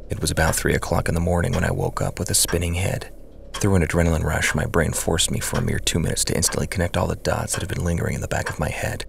It was about 3 o'clock in the morning when I woke up with a spinning head. Through an adrenaline rush, my brain forced me for a mere 2 minutes to instantly connect all the dots that had been lingering in the back of my head.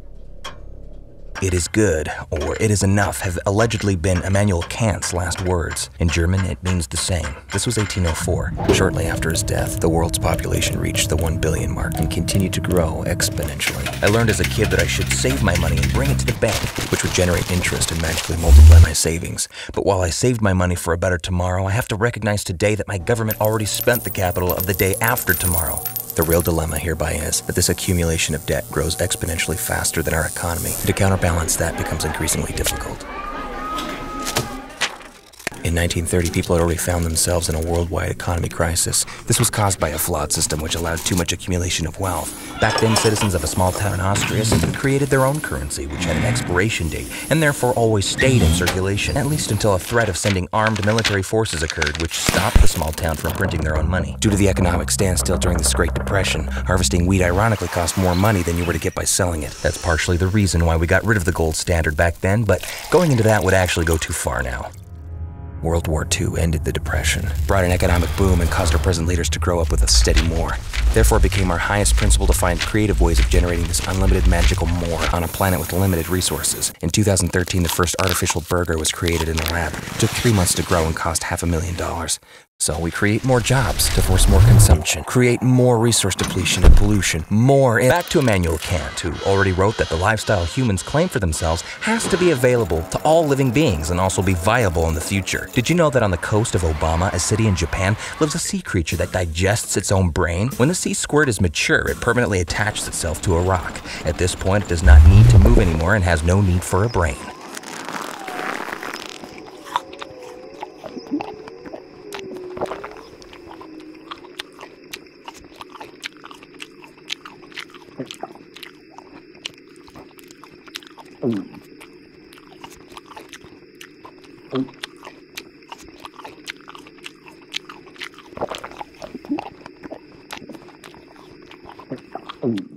"It is good," or "it is enough," have allegedly been Immanuel Kant's last words. In German, it means the same. This was 1804. Shortly after his death, the world's population reached the 1 billion mark and continued to grow exponentially. I learned as a kid that I should save my money and bring it to the bank, which would generate interest and magically multiply my savings. But while I saved my money for a better tomorrow, I have to recognize today that my government already spent the capital of the day after tomorrow. The real dilemma hereby is that this accumulation of debt grows exponentially faster than our economy. To counterbalance that becomes increasingly difficult. In 1930, people had already found themselves in a worldwide economy crisis. This was caused by a flawed system which allowed too much accumulation of wealth. Back then, citizens of a small town in Austria simply created their own currency, which had an expiration date, and therefore always stayed in circulation, at least until a threat of sending armed military forces occurred, which stopped the small town from printing their own money. Due to the economic standstill during this Great Depression, harvesting wheat ironically cost more money than you were to get by selling it. That's partially the reason why we got rid of the gold standard back then, but going into that would actually go too far now. World War II ended the Depression, brought an economic boom, and caused our present leaders to grow up with a steady more. Therefore, it became our highest principle to find creative ways of generating this unlimited magical more on a planet with limited resources. In 2013, the first artificial burger was created in the lab. It took 3 months to grow and cost $500,000. So we create more jobs to force more consumption, create more resource depletion and pollution, Back to Immanuel Kant, who already wrote that the lifestyle humans claim for themselves has to be available to all living beings and also be viable in the future. Did you know that on the coast of Obama, a city in Japan, lives a sea creature that digests its own brain? When the sea squirt is mature, it permanently attaches itself to a rock. At this point, it does not need to move anymore and has no need for a brain. Mm.